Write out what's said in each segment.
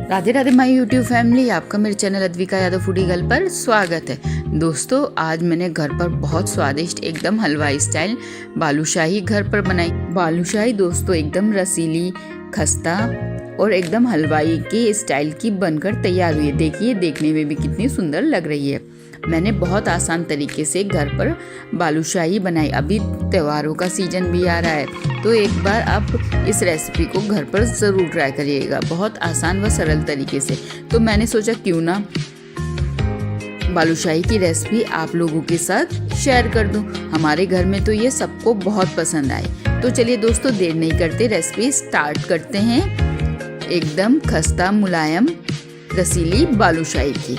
Radhe Radhe my YouTube family, आपका मेरे channel Advika Yadav foodie girl पर स्वागत है। दोस्तों, आज मैंने घर पर बहुत स्वादिष्ट एकदम हलवाई स्टाइल बालूशाही घर पर बनाई। बालूशाही दोस्तों एकदम रसीली, खस्ता और एकदम हलवाई के स्टाइल की बनकर तैयार हुई है। देखिए, देखने में भी कितनी सुंदर लग रही है। मैंने बहुत आसान तरीके से घर पर बालूशाही बनाई। अभी त्योहारों का सीजन भी आ रहा है, तो एक बार आप इस रेसिपी को घर पर ज़रूर ट्राई करिएगा, बहुत आसान व सरल तरीके से। तो मैंने सोचा क्यों ना बालूशाही की रेसिपी आप लोगों के साथ शेयर कर दूं। हमारे घर में तो ये सबको बहुत पसंद आए। तो चलिए दोस्तों, देर नहीं करते, रेसिपी स्टार्ट करते हैं। एकदम खस्ता मुलायम रसीली बालूशाही की।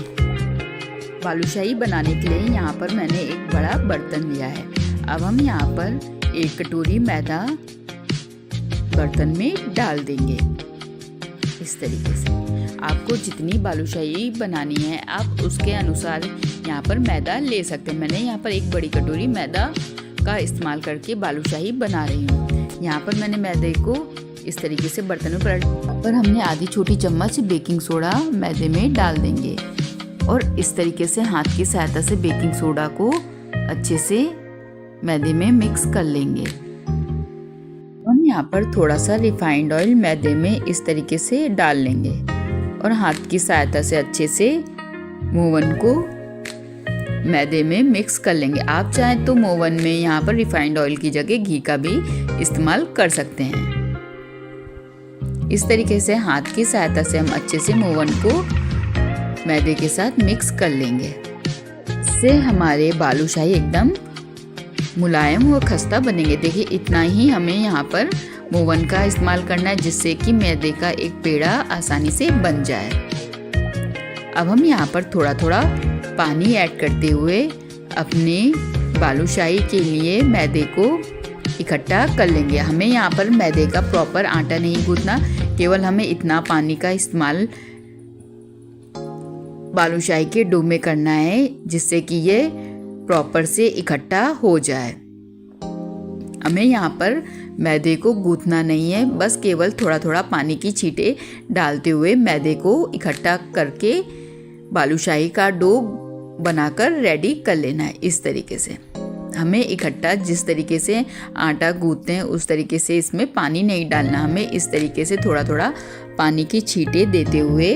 बालूशाही बनाने के लिए यहाँ पर मैंने एक बड़ा बर्तन लिया है। अब हम यहाँ पर 1 कटोरी मैदा बर्तन में डाल देंगे। इस तरीके से आपको जितनी बालूशाही बनानी है आप उसके अनुसार यहाँ पर मैदा ले सकते हैं। मैंने यहाँ पर 1 बड़ी कटोरी मैदा का इस्तेमाल करके बालूशाही बना रही हूँ। यहाँ पर मैंने मैदे को इस तरीके से बर्तन में पर हमने आधी छोटी चम्मच बेकिंग सोडा मैदे में डाल देंगे और इस तरीके से हाथ की सहायता से बेकिंग सोडा को अच्छे से मैदे में मिक्स कर लेंगे। हम यहाँ पर थोड़ा सा रिफाइंड ऑयल मैदे में इस तरीके से डाल लेंगे और हाथ की सहायता से अच्छे से मोवन को मैदे में मिक्स कर लेंगे। आप चाहें तो मोवन में यहाँ पर रिफाइंड ऑयल की जगह घी का भी इस्तेमाल कर सकते हैं। इस तरीके से हाथ की सहायता से हम अच्छे से मोवन को मैदे के साथ मिक्स कर लेंगे। इससे हमारे बालूशाही एकदम मुलायम और खस्ता बनेंगे। देखिए, इतना ही हमें यहाँ पर मोवन का इस्तेमाल करना है, जिससे कि मैदे का एक पेड़ा आसानी से बन जाए। अब हम यहाँ पर थोड़ा थोड़ा पानी ऐड करते हुए अपने बालूशाही के लिए मैदे को इकट्ठा कर लेंगे। हमें यहाँ पर मैदे का प्रॉपर आटा नहीं गूंथना, केवल हमें इतना पानी का इस्तेमाल बालूशाही के डो में करना है, जिससे कि ये प्रॉपर से इकट्ठा हो जाए। हमें यहाँ पर मैदे को गूंथना नहीं है, बस केवल थोड़ा थोड़ा पानी की छींटे डालते हुए मैदे को इकट्ठा करके बालूशाही का डो बनाकर रेडी कर लेना है। इस तरीके से हमें इकट्ठा जिस तरीके से आटा गूंथते हैं उस तरीके से इसमें पानी नहीं डालना। हमें इस तरीके से थोड़ा थोड़ा पानी की छींटे देते हुए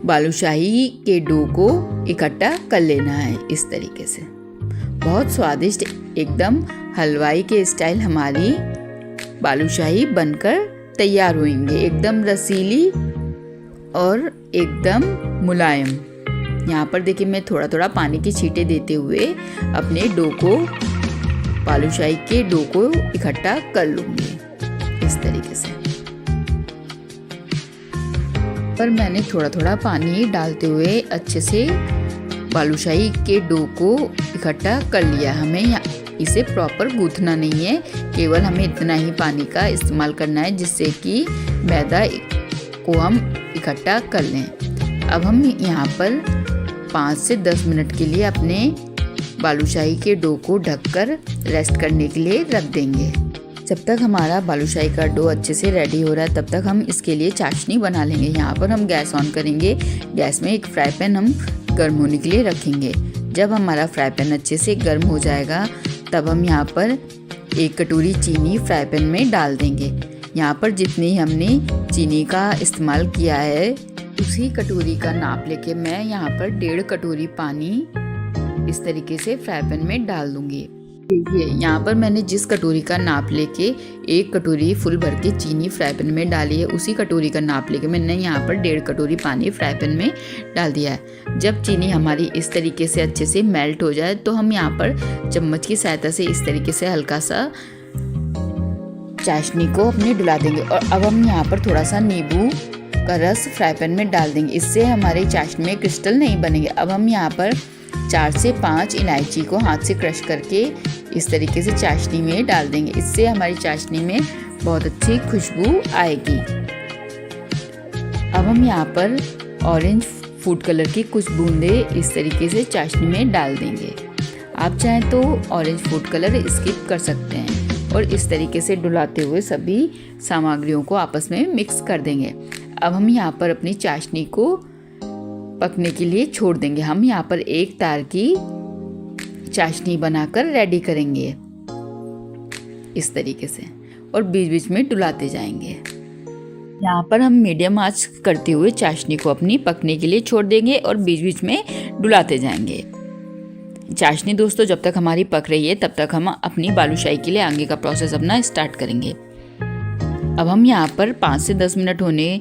बालूशाही के डो को इकट्ठा कर लेना है। इस तरीके से बहुत स्वादिष्ट एकदम हलवाई के स्टाइल हमारी बालूशाही बनकर तैयार होंगे। एकदम रसीली और एकदम मुलायम। यहाँ पर देखिए, मैं थोड़ा थोड़ा पानी की छींटे देते हुए अपने डो को बालूशाही के डो को इकट्ठा कर लूँगी। इस तरीके से पर मैंने थोड़ा थोड़ा पानी डालते हुए अच्छे से बालूशाही के डो को इकट्ठा कर लिया। हमें इसे प्रॉपर गूंथना नहीं है, केवल हमें इतना ही पानी का इस्तेमाल करना है, जिससे कि मैदा को हम इकट्ठा कर लें। अब हम यहाँ पर 5 से 10 मिनट के लिए अपने बालूशाही के डो को ढककर रेस्ट करने के लिए रख देंगे। जब तक हमारा बालूशाही का डो अच्छे से रेडी हो रहा है, तब तक हम इसके लिए चाशनी बना लेंगे। यहाँ पर हम गैस ऑन करेंगे। गैस में एक फ्राई पैन हम गर्म होने के लिए रखेंगे। जब हमारा फ्राई पैन अच्छे से गर्म हो जाएगा, तब हम यहाँ पर 1 कटोरी चीनी फ्राई पैन में डाल देंगे। यहाँ पर जितनी हमने चीनी का इस्तेमाल किया है, उसी कटोरी का नाप लेके मैं यहाँ पर 1.5 कटोरी पानी इस तरीके से फ्राई पैन में डाल दूँगी। देखिए, यहाँ पर मैंने जिस कटोरी का नाप लेके 1 कटोरी फुल भर के चीनी फ्राई पैन में डाली है, उसी कटोरी का नाप लेके मैंने यहाँ पर 1.5 कटोरी पानी फ्राई पैन में डाल दिया है। जब चीनी हमारी इस तरीके से अच्छे से मेल्ट हो जाए, तो हम यहाँ पर चम्मच की सहायता से इस तरीके से हल्का सा चाशनी को अपने डुला देंगे। और अब हम यहाँ पर थोड़ा सा नींबू का रस फ्राई पैन में डाल देंगे। इससे हमारी चाशनी में क्रिस्टल नहीं बनेंगे। अब हम यहाँ पर 4 से 5 इलायची को हाथ से क्रश करके इस तरीके से चाशनी में डाल देंगे। इससे हमारी चाशनी में बहुत अच्छी खुशबू आएगी। अब हम यहाँ पर ऑरेंज फूड कलर की कुछ बूंदे इस तरीके से चाशनी में डाल देंगे। आप चाहें तो ऑरेंज फूड कलर स्किप कर सकते हैं और इस तरीके से डुलाते हुए सभी सामग्रियों को आपस में मिक्स कर देंगे। अब हम यहाँ पर अपनी चाशनी को पकने के लिए छोड़ देंगे। हम यहाँ पर एक तार की चाशनी बनाकर रेडी करेंगे इस तरीके से, और बीच बीच में डुलाते जाएंगे। यहाँ पर हम मीडियम आंच करते हुए चाशनी को अपनी पकने के लिए छोड़ देंगे और बीच बीच में डुलाते जाएंगे। चाशनी दोस्तों जब तक हमारी पक रही है तब तक हम अपनी बालूशाही के लिए आगे का प्रोसेस अपना स्टार्ट करेंगे। अब हम यहाँ पर 5 से 10 मिनट होने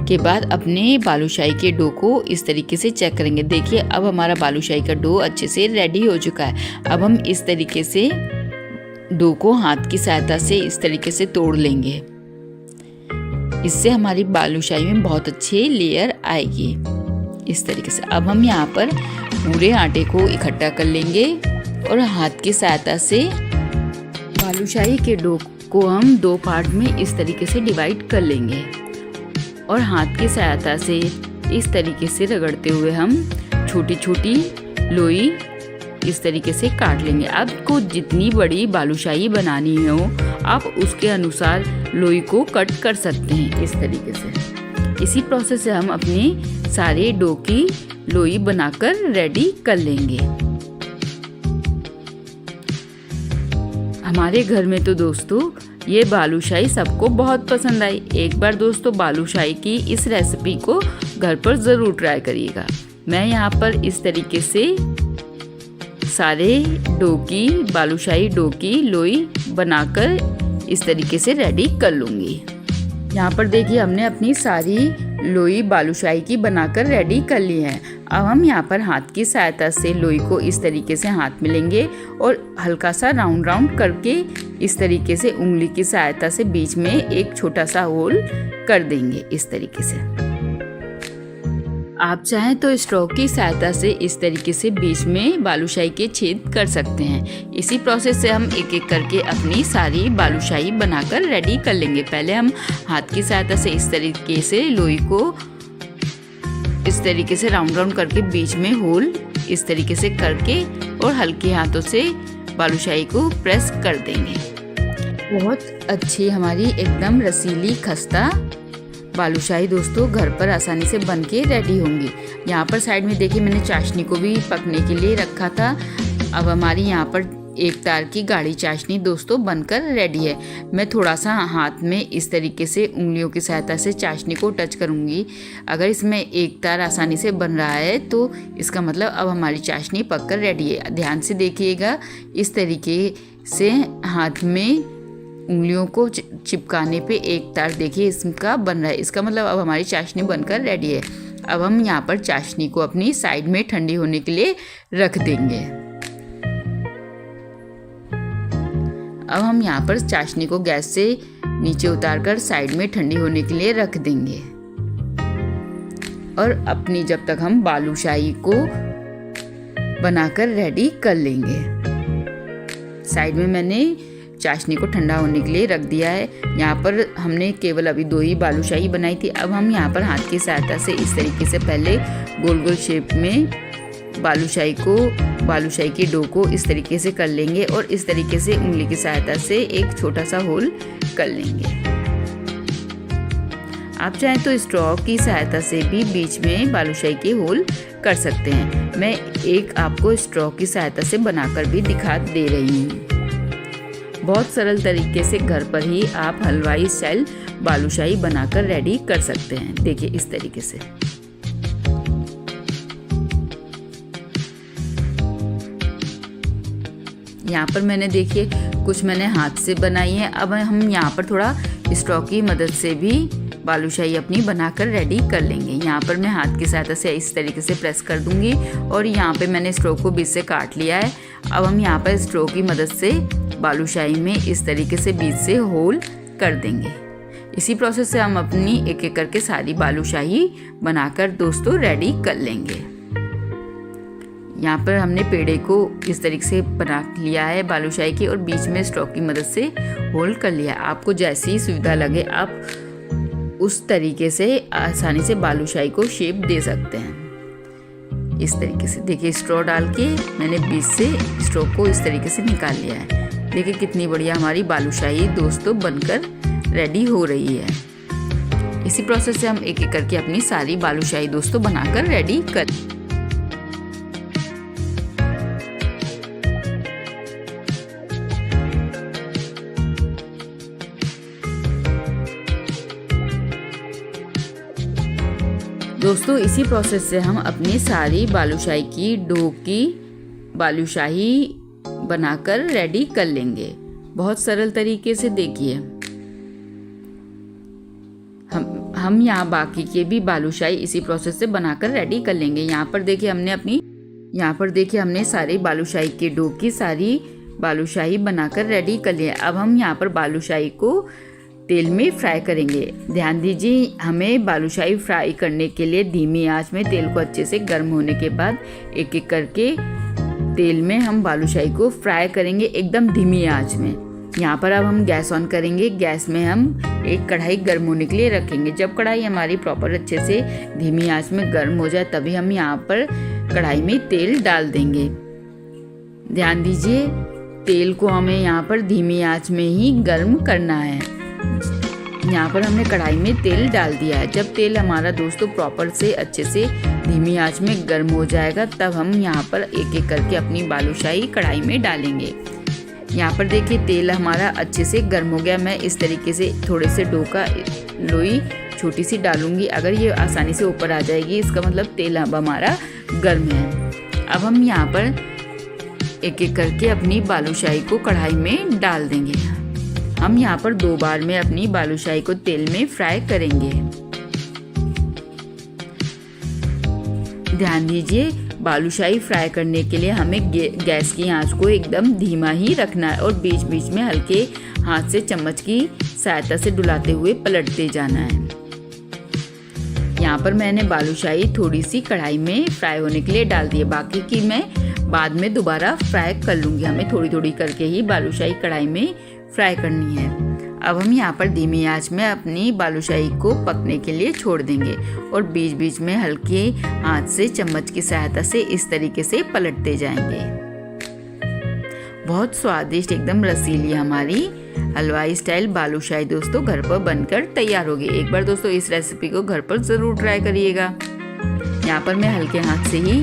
के बाद अपने बालूशाही के डो को इस तरीके से चेक करेंगे। देखिए अब हमारा बालूशाही का डो अच्छे से रेडी हो चुका है। अब हम इस तरीके से डो को हाथ की सहायता से इस तरीके से तोड़ लेंगे। इससे हमारी बालूशाही में बहुत अच्छी लेयर आएगी इस तरीके से। अब हम यहाँ पर पूरे आटे को इकट्ठा कर लेंगे और हाथ की सहायता से बालूशाही के डो को हम 2 पार्ट में इस तरीके से डिवाइड कर लेंगे और हाथ की सहायता से इस तरीके से रगड़ते हुए हम छोटी छोटी लोई इस तरीके से काट लेंगे। आपको जितनी बड़ी बालूशाही बनानी हो आप उसके अनुसार लोई को कट कर सकते हैं इस तरीके से। इसी प्रोसेस से हम अपने सारे डो की लोई बनाकर रेडी कर लेंगे। हमारे घर में तो दोस्तों ये बालूशाही सबको बहुत पसंद आई। एक बार दोस्तों बालूशाही की इस रेसिपी को घर पर ज़रूर ट्राई करिएगा। मैं यहाँ पर इस तरीके से सारे डो की बालूशाही डो की लोई बनाकर इस तरीके से रेडी कर लूँगी। यहाँ पर देखिए हमने अपनी सारी लोई बालूशाही की बनाकर रेडी कर ली है। अब हम यहाँ पर हाथ की सहायता से लोई को इस तरीके से हाथ में लेंगे और हल्का सा राउंड राउंड करके इस तरीके से उंगली की सहायता से बीच में एक छोटा सा होल कर देंगे इस तरीके से। आप चाहें तो स्ट्रॉ की सहायता से इस तरीके से बीच में बालूशाही के छेद कर सकते हैं। इसी प्रोसेस से हम एक एक करके अपनी सारी बालूशाही बनाकर रेडी कर लेंगे। पहले हम हाथ की सहायता से इस तरीके से लोई को इस तरीके से राउंड राउंड करके बीच में होल इस तरीके से करके और हल्के हाथों से बालूशाही को प्रेस कर देंगे। बहुत अच्छी हमारी एकदम रसीली खस्ता बालूशाही दोस्तों घर पर आसानी से बनके रेडी होंगी। यहाँ पर साइड में देखिए मैंने चाशनी को भी पकने के लिए रखा था। अब हमारी यहाँ पर एक तार की गाढ़ी चाशनी दोस्तों बनकर रेडी है। मैं थोड़ा सा हाथ में इस तरीके से उंगलियों की सहायता से चाशनी को टच करूँगी। अगर इसमें एक तार आसानी से बन रहा है तो इसका मतलब अब हमारी चाशनी पककर रेडी है। ध्यान से देखिएगा, इस तरीके से हाथ में उंगलियों को चिपकाने पे एक तार देखिए इसका बन रहा है। इसका मतलब अब हमारी चाशनी बनकर रेडी है। अब हम यहाँ पर चाशनी को अपनी साइड में ठंडी होने के लिए रख देंगे। अब हम यहाँ पर चाशनी को गैस से नीचे उतारकर साइड में ठंडी होने के लिए रख देंगे और अपनी जब तक हम बालूशाही को बनाकर रेडी कर लेंगे। साइड में मैंने चाशनी को ठंडा होने के लिए रख दिया है। यहाँ पर हमने केवल अभी 2 ही बालूशाही बनाई थी। अब हम यहाँ पर हाथ की सहायता से इस तरीके से पहले गोल गोल शेप में बालूशाही की डो को इस तरीके से कर लेंगे और इस तरीके से उंगली की सहायता से एक छोटा सा होल कर लेंगे। आप चाहें तो स्ट्रॉ की सहायता से भी बीच में बालूशाही के होल कर सकते हैं। मैं एक आपको स्ट्रॉ की सहायता से बनाकर भी दिखा दे रही हूँ। बहुत सरल तरीके से घर पर ही आप हलवाई स्टाइल बालूशाही बनाकर रेडी कर सकते हैं। देखिए इस तरीके से। यहाँ पर मैंने देखिए कुछ मैंने हाथ से बनाई है। अब हम यहाँ पर थोड़ा स्ट्रॉ की मदद से भी बालूशाही अपनी बनाकर रेडी कर लेंगे। यहाँ पर मैं हाथ की सहायता से इस तरीके से प्रेस कर दूंगी और यहाँ पे मैंने स्ट्रो को बीच से काट लिया है। अब हम यहाँ पर स्ट्रो की मदद से बालूशाही में इस तरीके से बीच से होल कर देंगे। इसी प्रोसेस से हम अपनी एक एक करके सारी बालूशाही बनाकर दोस्तों रेडी कर लेंगे। यहाँ पर हमने पेड़े को इस तरीके से बना लिया है बालूशाही की और बीच में स्ट्रो की मदद से होल कर लिया। आपको जैसी सुविधा लगे आप उस तरीके से आसानी से बालूशाही को शेप दे सकते हैं। इस तरीके से देखिए स्ट्रॉ डाल के मैंने बीच से स्ट्रॉ को इस तरीके से निकाल लिया है। देखिए कितनी बढ़िया हमारी बालूशाही दोस्तों बनकर रेडी हो रही है। इसी प्रोसेस से हम एक एक करके अपनी सारी बालूशाही दोस्तों बनाकर रेडी कर। दोस्तों इसी प्रोसेस से हम अपनी सारी बालूशाही की डो की बालूशाही बनाकर रेडी कर लेंगे। बहुत सरल तरीके से देखिए, हम यहाँ बाकी के भी बालूशाही इसी प्रोसेस से बनाकर रेडी कर लेंगे। यहाँ पर देखिए हमने सारी बालूशाही के डो की सारी बालूशाही बनाकर रेडी कर लिया। अब हम यहाँ पर बालूशाही को तेल में फ्राई करेंगे। ध्यान दीजिए, हमें बालूशाही फ्राई करने के लिए धीमी आंच में तेल को अच्छे से गर्म होने के बाद एक एक करके तेल में हम बालूशाही को फ्राई करेंगे, एकदम धीमी आंच में। यहाँ पर अब हम गैस ऑन करेंगे। गैस में हम एक कढ़ाई गर्म होने के लिए रखेंगे। जब कढ़ाई हमारी प्रॉपर अच्छे से धीमी आंच में गर्म हो जाए तभी हम यहाँ पर कढ़ाई में तेल डाल देंगे। ध्यान दीजिए, तेल को हमें यहाँ पर धीमी आंच में ही गर्म करना है। यहाँ पर हमने कढ़ाई में तेल डाल दिया है। जब तेल हमारा दोस्तों प्रॉपर से अच्छे से धीमी आंच में गर्म हो जाएगा तब हम यहाँ पर एक एक करके अपनी बालूशाही कढ़ाई में डालेंगे। यहाँ पर देखिए तेल हमारा अच्छे से गर्म हो गया। मैं इस तरीके से थोड़े से डो का लोई छोटी सी डालूंगी। अगर ये आसानी से ऊपर आ जाएगी इसका मतलब तेल अब हमारा गर्म है। अब हम यहाँ पर एक एक करके अपनी बालूशाही को कढ़ाई में डाल देंगे। हम यहाँ पर 2 बार में अपनी बालूशाही को तेल में फ्राई करेंगे। ध्यान दीजिए, बालूशाही फ्राई करने के लिए हमें गैस की आंच को एकदम धीमा ही रखना है और बीच बीच में हल्के हाथ से चम्मच की सहायता से डुलाते हुए पलटते जाना है। यहाँ पर मैंने बालूशाही थोड़ी सी कढ़ाई में फ्राई होने के लिए डाल दी है, बाकी की मैं बाद में दोबारा फ्राई कर लूँगी। हमें थोड़ी थोड़ी करके ही बालूशाही कढ़ाई में फ्राई करनी है। अब हम यहाँ पर धीमी आंच में अपनी बालूशाही को पकने के लिए छोड़ देंगे और बीच बीच में हल्के हाथ से चम्मच की सहायता से इस तरीके से पलटते जाएंगे। बहुत स्वादिष्ट एकदम रसीली हमारी हलवाई स्टाइल बालूशाही दोस्तों घर पर बनकर तैयार होगी। एक बार दोस्तों इस रेसिपी को घर पर ज़रूर ट्राई करिएगा। यहाँ पर मैं हल्के हाथ से ही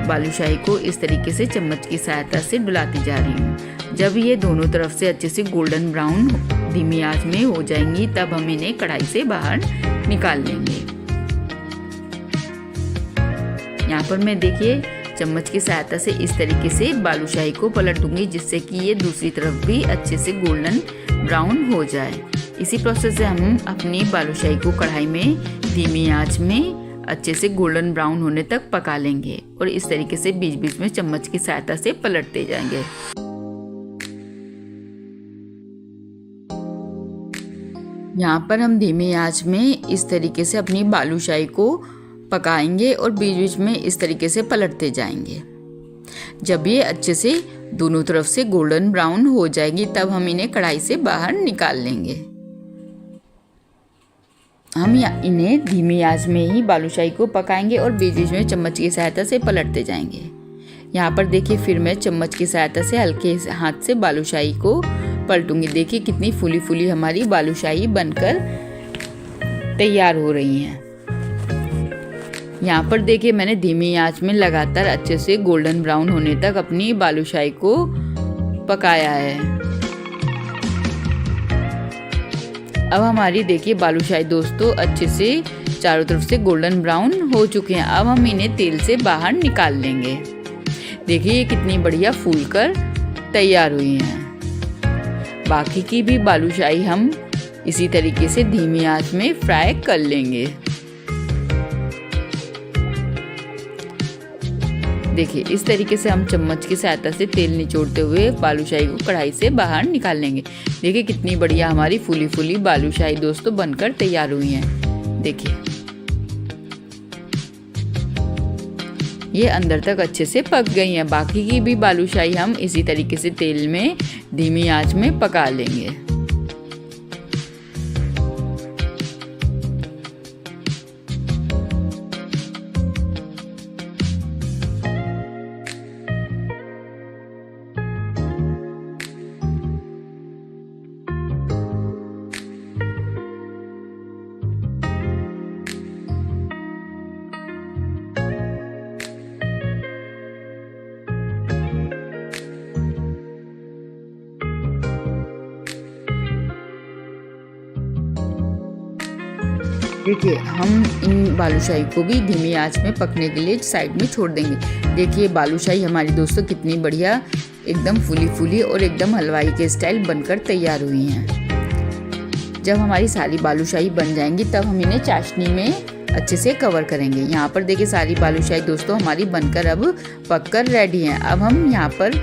बालूशाही को इस तरीके से चम्मच की सहायता से डुलाती जा रही हूँ। जब ये दोनों तरफ से अच्छे से गोल्डन ब्राउन धीमी आंच में हो जाएंगी तब हम इन्हें कढ़ाई से बाहर निकाल लेंगे। यहाँ पर मैं देखिए चम्मच की सहायता से इस तरीके से बालूशाही को पलट दूंगी जिससे कि ये दूसरी तरफ भी अच्छे से गोल्डन ब्राउन हो जाए। इसी प्रोसेस से हम अपनी बालूशाही को कढ़ाई में धीमी आंच में अच्छे से गोल्डन ब्राउन होने तक पका लेंगे और इस तरीके से बीच बीच में चम्मच की सहायता से पलटते जाएंगे। यहाँ पर हम धीमी आंच में इस तरीके से अपनी बालूशाही को पकाएंगे और बीच बीच में इस तरीके से पलटते जाएंगे। जब ये अच्छे से दोनों तरफ से गोल्डन ब्राउन हो जाएगी तब हम इन्हें कढ़ाई से बाहर निकाल लेंगे। हम इन्हें धीमी आंच में ही बालूशाही को पकाएंगे और बीच बीच में चम्मच की सहायता से पलटते जाएंगे। यहाँ पर देखिए फिर मैं चम्मच की सहायता से हल्के हाथ से बालूशाही को पलटूंगी। देखिए कितनी फूली फूली हमारी बालूशाही बनकर तैयार हो रही हैं। यहाँ पर देखिए मैंने धीमी आंच में लगातार अच्छे से गोल्डन ब्राउन होने तक अपनी बालूशाही को पकाया है। अब हमारी देखिए बालूशाही दोस्तों अच्छे से चारों तरफ से गोल्डन ब्राउन हो चुके हैं। अब हम इन्हें तेल से बाहर निकाल लेंगे। देखिए ये कितनी बढ़िया फूलकर तैयार हुई हैं। बाकी की भी बालूशाही हम इसी तरीके से धीमी आंच में फ्राई कर लेंगे। देखिए इस तरीके से हम चम्मच की सहायता से तेल निचोड़ते हुए बालूशाही को कढ़ाई से बाहर निकाल लेंगे। देखिए कितनी बढ़िया हमारी फूली फूली बालूशाही दोस्तों बनकर तैयार हुई हैं। देखिए ये अंदर तक अच्छे से पक गई हैं। बाकी की भी बालूशाही हम इसी तरीके से तेल में धीमी आंच में पका लेंगे। देखिए हम इन बालूशाही को भी धीमी आंच में पकने के लिए साइड में छोड़ देंगे। देखिए बालूशाही हमारी दोस्तों कितनी बढ़िया एकदम फूली फूली और एकदम हलवाई के स्टाइल बनकर तैयार हुई हैं। जब हमारी सारी बालूशाही बन जाएंगी तब हम इन्हें चाशनी में अच्छे से कवर करेंगे। यहाँ पर देखिए सारी बालूशाही दोस्तों हमारी बनकर अब पककर रेडी हैं। अब हम यहाँ पर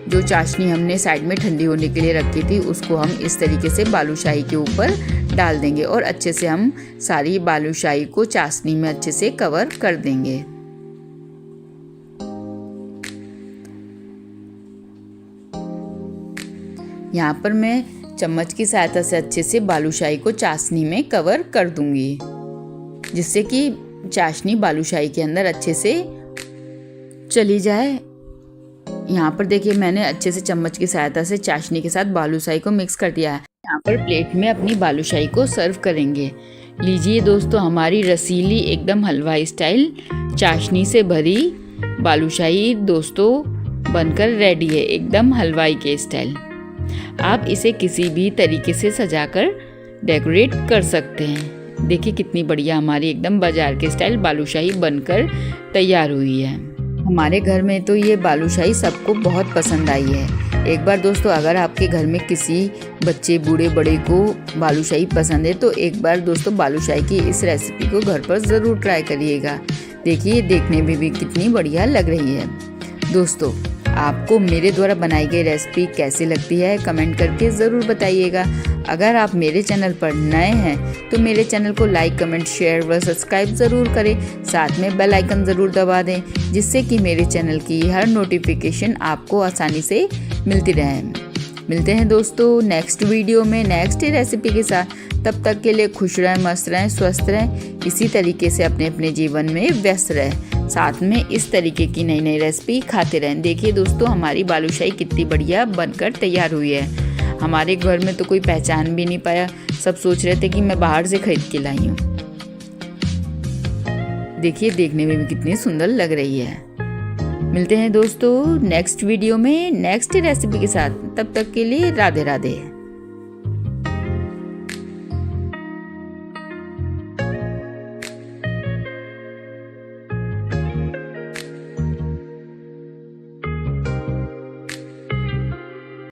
जो चाशनी हमने साइड में ठंडी होने के लिए रखी थी उसको हम इस तरीके से बालूशाही के ऊपर डाल देंगे और अच्छे से हम सारी बालूशाही को चाशनी में अच्छे से कवर कर देंगे। यहाँ पर मैं चम्मच की सहायता से अच्छे से बालूशाही को चाशनी में कवर कर दूंगी, जिससे कि चाशनी बालूशाही के अंदर अच्छे से चली जाए। यहाँ पर देखिए मैंने अच्छे से चम्मच की सहायता से चाशनी के साथ बालूशाही को मिक्स कर दिया है। यहाँ पर प्लेट में अपनी बालूशाही को सर्व करेंगे। लीजिए दोस्तों हमारी रसीली एकदम हलवाई स्टाइल चाशनी से भरी बालूशाही दोस्तों बनकर रेडी है, एकदम हलवाई के स्टाइल। आप इसे किसी भी तरीके से सजाकर डेकोरेट कर सकते हैं। देखिए कितनी बढ़िया हमारी एकदम बाजार के स्टाइल बालूशाही बनकर तैयार हुई है। हमारे घर में तो ये बालूशाही सबको बहुत पसंद आई है। एक बार दोस्तों अगर आपके घर में किसी बच्चे बूढ़े बड़े को बालूशाही पसंद है तो एक बार दोस्तों बालूशाही की इस रेसिपी को घर पर ज़रूर ट्राई करिएगा। देखिए देखने में भी कितनी बढ़िया लग रही है। दोस्तों आपको मेरे द्वारा बनाई गई रेसिपी कैसी लगती है कमेंट करके ज़रूर बताइएगा। अगर आप मेरे चैनल पर नए हैं तो मेरे चैनल को लाइक कमेंट शेयर व सब्सक्राइब ज़रूर करें। साथ में बेल आइकन ज़रूर दबा दें जिससे कि मेरे चैनल की हर नोटिफिकेशन आपको आसानी से मिलती रहे। मिलते हैं दोस्तों नेक्स्ट वीडियो में नेक्स्ट रेसिपी के साथ। तब तक के लिए खुश रहें, मस्त रहें, स्वस्थ रहें, इसी तरीके से अपने अपने जीवन में व्यस्त रहें। साथ में इस तरीके की नई नई रेसिपी खाते रहें। देखिए दोस्तों हमारी बालूशाही कितनी बढ़िया बनकर तैयार हुई है। हमारे घर में तो कोई पहचान भी नहीं पाया, सब सोच रहे थे कि मैं बाहर से खरीद के लाई हूँ। देखिए देखने में भी कितनी सुंदर लग रही है। मिलते हैं दोस्तों नेक्स्ट वीडियो में नेक्स्ट रेसिपी के साथ। तब तक के लिए राधे राधे।